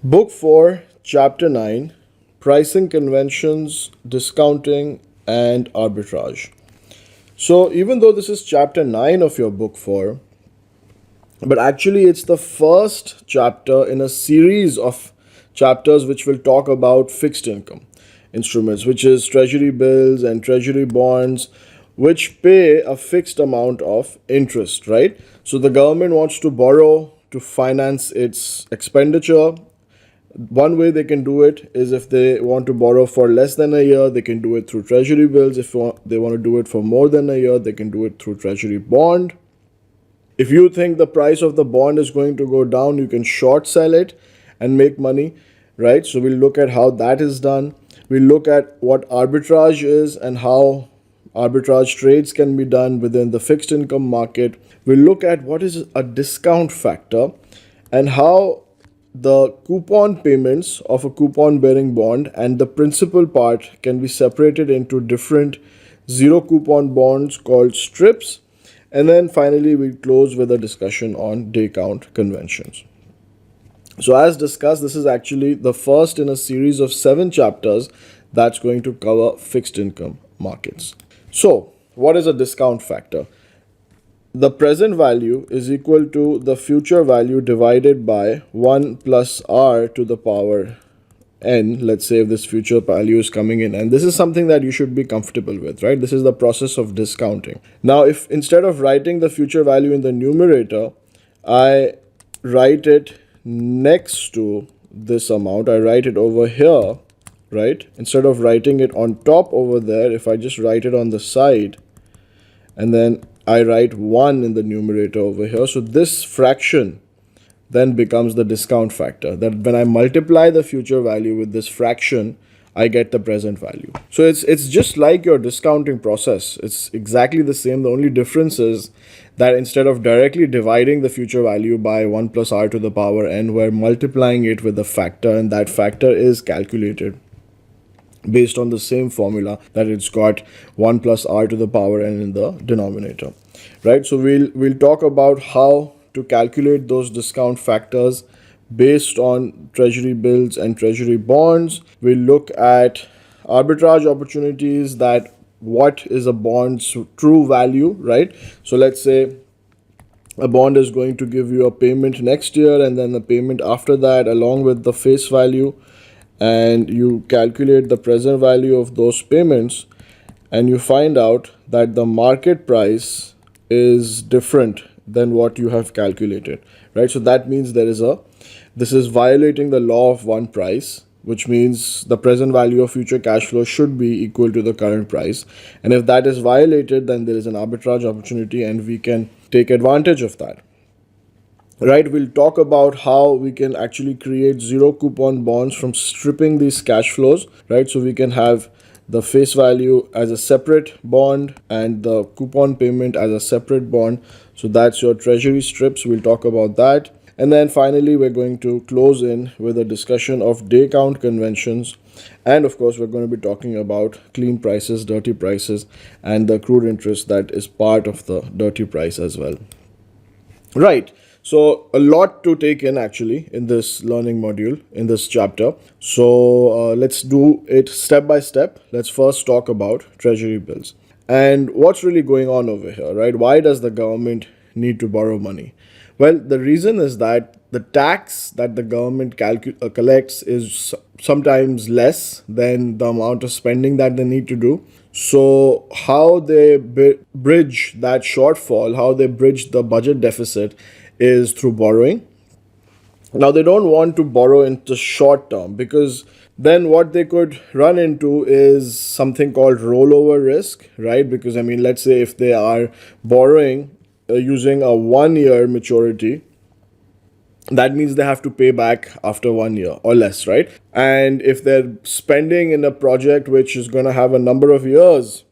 Book 4, Chapter 9, Pricing Conventions, Discounting, and Arbitrage. So, even though this is Chapter 9 of your Book 4, but actually it's the first chapter in a series of chapters which will talk about fixed income instruments, which is treasury bills and treasury bonds, which pay a fixed amount of interest, right? So, the government wants to borrow to finance its expenditure. One way they can do it is if they want to borrow for less than a year, they can do it through treasury bills. If they want to do it for more than a year, they can do it through treasury bond. If you think the price of the bond is going to go down, you can short sell it and make money, right? So we'll look at how that is done. We'll look at what arbitrage is and how arbitrage trades can be done within the fixed income market. We'll look at what is a discount factor and how the coupon payments of a coupon bearing bond and the principal part can be separated into different zero coupon bonds called strips. And then finally, we close with a discussion on day count conventions. So, as discussed, this is actually the first in a series of 7 chapters that's going to cover fixed income markets. So, what is a discount factor? The present value is equal to the future value divided by 1 plus r to the power n. Let's say if this future value is coming in, and this is something that you should be comfortable with, right? This is the process of discounting. Now, if instead of writing the future value in the numerator, I write it next to this amount, I write it over here, right? Instead of writing it on top over there, if I just write it on the side, and then I write 1 in the numerator over here. So this fraction then becomes the discount factor. That when I multiply the future value with this fraction, I get the present value. So it's just like your discounting process. It's exactly the same. The only difference is that instead of directly dividing the future value by 1 plus r to the power n, we're multiplying it with a factor, and that factor is calculated based on the same formula that it's got 1 plus r to the power n in the denominator, right? So we'll talk about how to calculate those discount factors based on treasury bills and treasury bonds. We'll look at arbitrage opportunities, that what is a bond's true value, right? So let's say a bond is going to give you a payment next year and then the payment after that along with the face value, and you calculate the present value of those payments, and you find out that the market price is different than what you have calculated, right? So that means this is violating the law of one price, which means the present value of future cash flow should be equal to the current price. And if that is violated, then there is an arbitrage opportunity and we can take advantage of that. Right, we'll talk about how we can actually create zero coupon bonds from stripping these cash flows, right? So we can have the face value as a separate bond and the coupon payment as a separate bond. So that's your treasury strips. We'll talk about that. And then finally, we're going to close in with a discussion of day count conventions. And of course, we're going to be talking about clean prices, dirty prices, and the accrued interest that is part of the dirty price as well. Right. So a lot to take in actually in this learning module, in this chapter. So let's do it step by step. Let's first talk about treasury bills. And what's really going on over here, right? Why does the government need to borrow money? Well, the reason is that the tax that the government collects is sometimes less than the amount of spending that they need to do. So how they bridge that shortfall, how they bridge the budget deficit is through borrowing. Now, they don't want to borrow in the short term because then what they could run into is something called rollover risk, right? Because, I mean, let's say if they are borrowing using a 1-year maturity, that means they have to pay back after 1 year or less, right? And if they're spending in a project which is going to have a number of years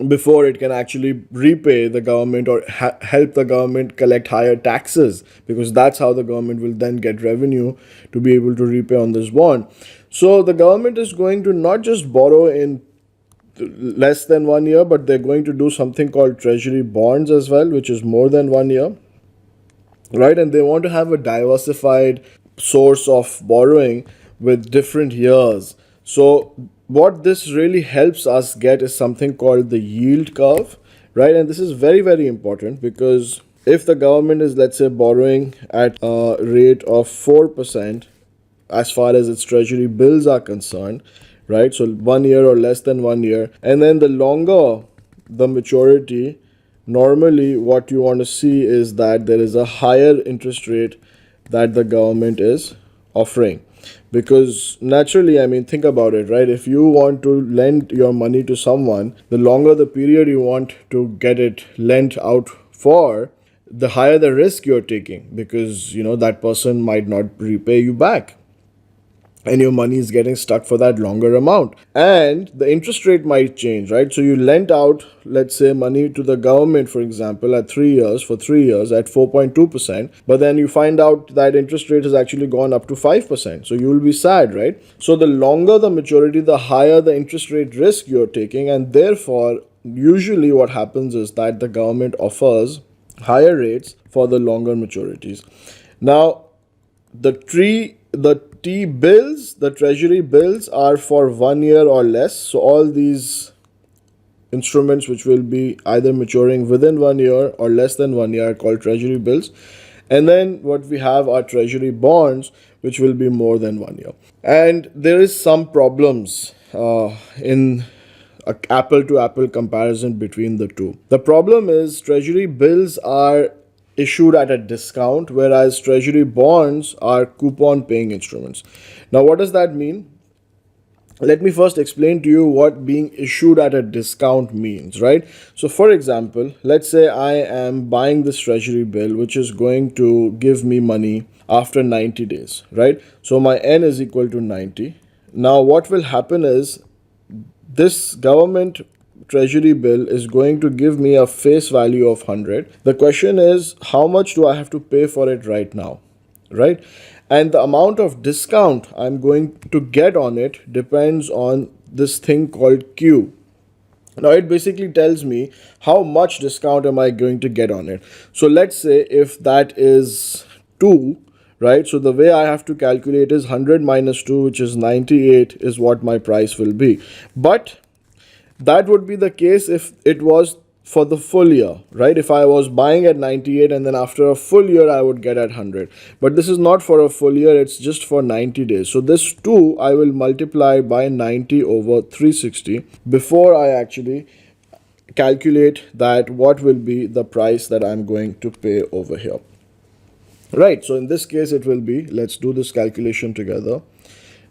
before it can actually repay the government or help the government collect higher taxes, because that's how the government will then get revenue to be able to repay on this bond. So the government is going to not just borrow in less than 1 year, but they're going to do something called treasury bonds as well, which is more than 1 year, right? And they want to have a diversified source of borrowing with different years. So what this really helps us get is something called the yield curve, right? And this is very, very important because if the government is, let's say, borrowing at a rate of 4% as far as its treasury bills are concerned, right? So 1 year or less than 1 year, and then the longer the maturity, normally what you want to see is that there is a higher interest rate that the government is offering. Because naturally, I mean, think about it, right? If you want to lend your money to someone, the longer the period you want to get it lent out for, the higher the risk you're taking, because that person might not repay you back and your money is getting stuck for that longer amount, and the interest rate might change, right? So you lent out, let's say, money to the government, for example, at 3 years, for 3 years at 4.2%, but then you find out that interest rate has actually gone up to 5%, so you will be sad, right? So the longer the maturity, the higher the interest rate risk you're taking, and therefore usually what happens is that the government offers higher rates for the longer maturities. Now the T bills, the treasury bills, are for 1 year or less. So all these instruments which will be either maturing within 1 year or less than 1 year are called treasury bills. And then what we have are treasury bonds, which will be more than 1 year. And there is some problems in a apple to apple comparison between the two. The problem is treasury bills are issued at a discount, whereas treasury bonds are coupon paying instruments. Now, what does that mean? Let me first explain to you what being issued at a discount means, right? So, for example, let's say I am buying this treasury bill, which is going to give me money after 90 days, right? So, my N is equal to 90. Now, what will happen is this government treasury bill is going to give me a face value of 100. The question is, how much do I have to pay for it right now, right? And the amount of discount I'm going to get on it depends on this thing called Q. Now it basically tells me how much discount am I going to get on it. So let's say if that is 2, right? So the way I have to calculate is 100 minus 2, which is 98, is what my price will be. But that would be the case if it was for the full year, right? If I was buying at 98 and then after a full year I would get at 100. But this is not for a full year, it's just for 90 days. So this 2 I will multiply by 90 over 360 before I actually calculate that what will be the price that I'm going to pay over here. Right, so in this case it will be, let's do this calculation together,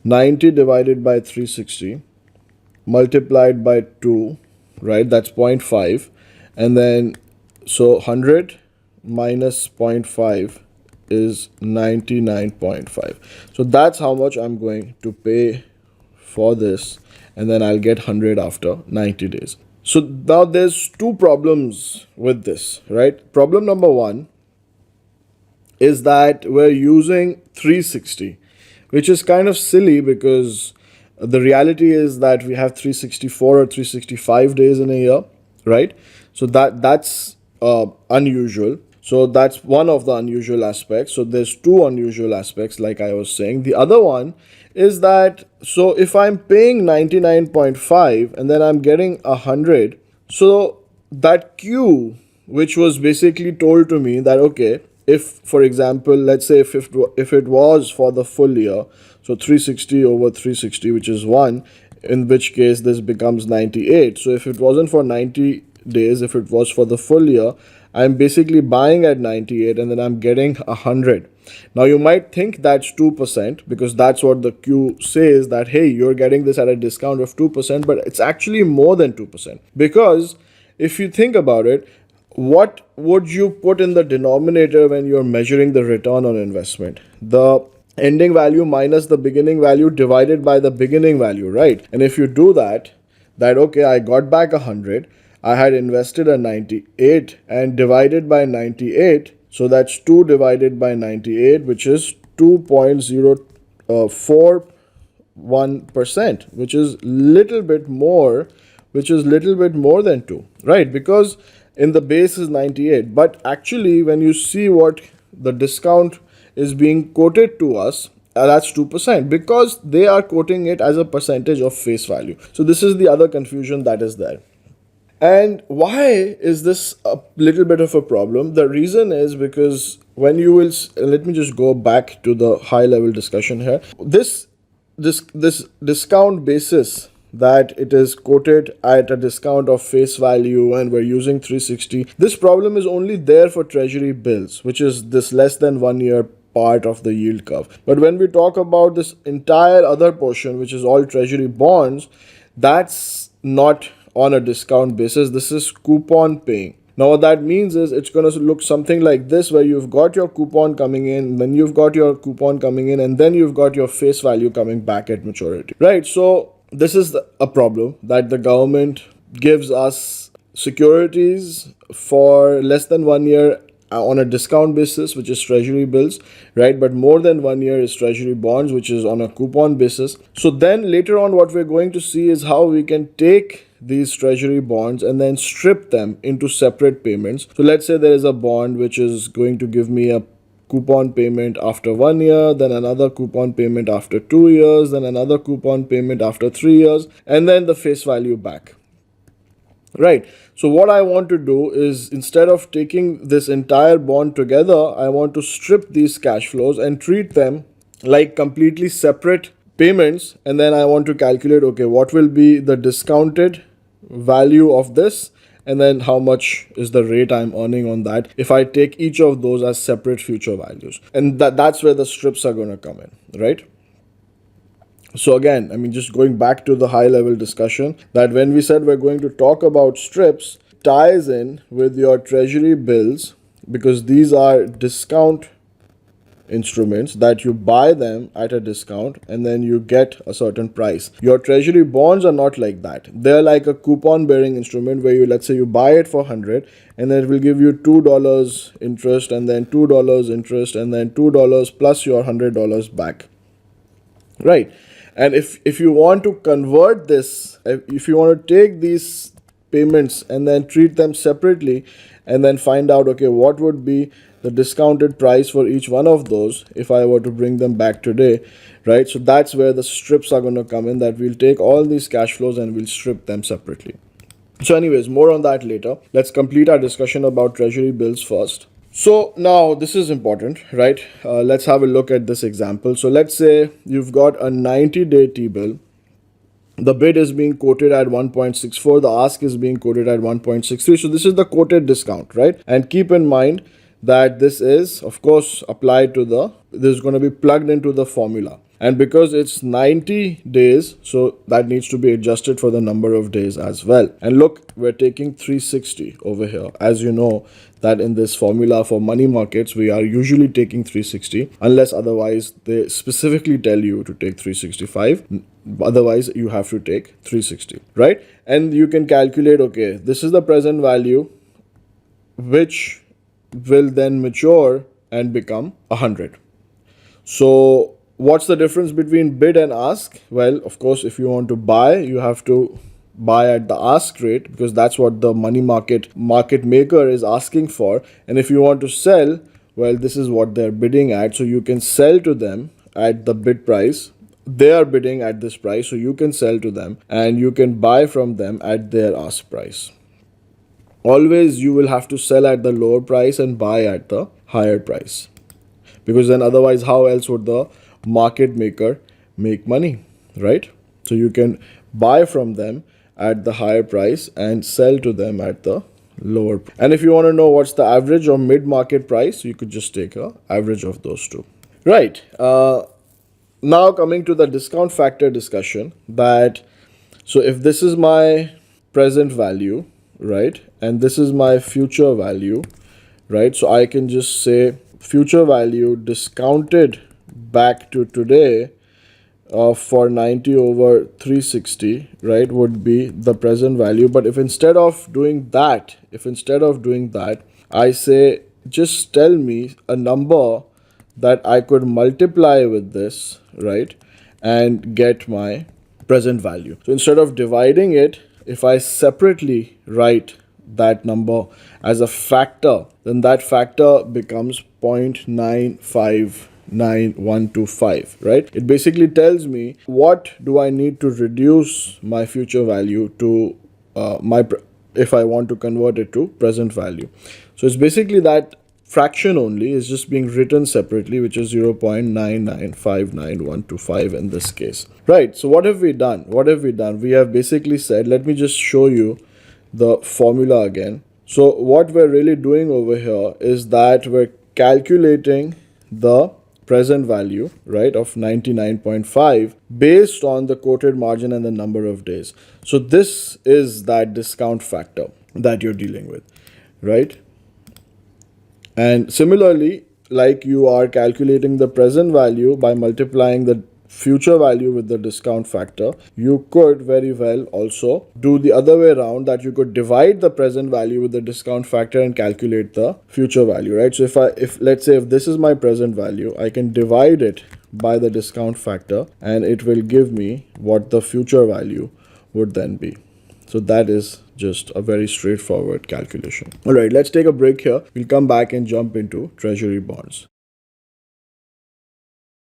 90 divided by 360 multiplied by 2, right? That's 0.5. And then, so 100 minus 0.5 is 99.5. So that's how much I'm going to pay for this. And then I'll get 100 after 90 days. So now there's two problems with this, right? Problem number one is that we're using 360, which is kind of silly because the reality is that we have 364 or 365 days in a year, right? So that's unusual. So that's one of the unusual aspects. So there's two unusual aspects, like I was saying. The other one is that, so if I'm paying 99.5 and then I'm getting 100, so that Q, which was basically told to me that, okay, if, for example, let's say if it was for the full year, so 360 over 360, which is 1, in which case this becomes 98. So if it wasn't for 90 days, if it was for the full year, I'm basically buying at 98 and then I'm getting 100. Now you might think that's 2% because that's what the Q says, that, hey, you're getting this at a discount of 2%, but it's actually more than 2%. Because if you think about it, what would you put in the denominator when you're measuring the return on investment? The ending value minus the beginning value divided by the beginning value, right? And if you do that, okay, I got back 100, I had invested a 98 and divided by 98, so that's 2 divided by 98, which is 2.041%, which is little bit more, than 2, right? Because in the base is 98, but actually when you see what the discount is being quoted to us, that's 2% because they are quoting it as a percentage of face value. So this is the other confusion that is there. And why is this a little bit of a problem? The reason is because when you will, let me just go back to the high level discussion here. This discount basis that it is quoted at a discount of face value and we're using 360, this problem is only there for treasury bills, which is this less than 1 year part of the yield curve. But when we talk about this entire other portion, which is all treasury bonds, that's not on a discount basis. This is coupon paying. Now what that means is it's going to look something like this, where you've got your coupon coming in, then you've got your coupon coming in, and then you've got your face value coming back at maturity, right? So this is a problem that the government gives us securities for less than 1 year on a discount basis, which is treasury bills, right? But more than 1 year is treasury bonds, which is on a coupon basis. So then later on, what we're going to see is how we can take these treasury bonds and then strip them into separate payments. So let's say there is a bond which is going to give me a coupon payment after 1 year, then another coupon payment after 2 years, then another coupon payment after 3 years, and then the face value back. Right. So what I want to do is, instead of taking this entire bond together, I want to strip these cash flows and treat them like completely separate payments. And then I want to calculate, okay, what will be the discounted value of this, and then how much is the rate I'm earning on that if I take each of those as separate future values. And that's where the strips are going to come in, right? So again, I mean, just going back to the high level discussion, that when we said we're going to talk about strips, ties in with your treasury bills, because these are discount instruments that you buy them at a discount and then you get a certain price. Your treasury bonds are not like that. They're like a coupon bearing instrument where you, let's say you buy it for 100 and then it will give you $2 interest and then $2 interest and then $2 plus your $100 back. Right. And if you want to convert this, if you want to take these payments and then treat them separately and then find out, okay, what would be the discounted price for each one of those if I were to bring them back today, right? So that's where the strips are going to come in, that we'll take all these cash flows and we'll strip them separately. So anyways, more on that later. Let's complete our discussion about treasury bills first. So now this is important, right? Let's have a look at this example. So let's say you've got a 90-day T-bill. The bid is being quoted at 1.64. The ask is being quoted at 1.63. So this is the quoted discount, right? And keep in mind that this is, of course, applied to this is going to be plugged into the formula. And because it's 90 days, so that needs to be adjusted for the number of days as well. And look, we're taking 360 over here. As you know, that in this formula for money markets, we are usually taking 360, unless otherwise they specifically tell you to take 365. Otherwise, you have to take 360, right? And you can calculate, okay, this is the present value, which will then mature and become 100. So what's the difference between bid and ask? Well, of course, if you want to buy, you have to buy at the ask rate, because that's what the money market maker is asking for. And if you want to sell, well, this is what they're bidding at. So you can sell to them at the bid price. They are bidding at this price, so you can sell to them and you can buy from them at their ask price. Always you will have to sell at the lower price and buy at the higher price, because then otherwise how else would the market maker make money, right? So you can buy from them at the higher price and sell to them at the lower price. And if you want to know what's the average or mid market price, you could just take an average of those two, right? Now coming to the discount factor discussion, that so if this is my present value, right, and this is my future value, right, so I can just say future value discounted back to today for 90 over 360, right, would be the present value. But if instead of doing that, I say just tell me a number that I could multiply with this, right, and get my present value. So instead of dividing it, if I separately write that number as a factor, then that factor becomes 0.959125, right? It basically tells me what do I need to reduce my future value to if I want to convert it to present value. So it's basically that fraction only is just being written separately, which is 0.9959125 in this case. Right, so what have we done? We have basically said, let me just show you the formula again. So what we're really doing over here is that we're calculating the present value, right, of 99.5 based on the quoted margin and the number of days. So this is that discount factor that you're dealing with, right? And similarly, like you are calculating the present value by multiplying the future value with the discount factor, you could very well also do the other way around, that you could divide the present value with the discount factor and calculate the future value, right? So if let's say if this is my present value, I can divide it by the discount factor and it will give me what the future value would then be. So that is just a very straightforward calculation. All right, let's take a break here. We'll come back and jump into treasury bonds.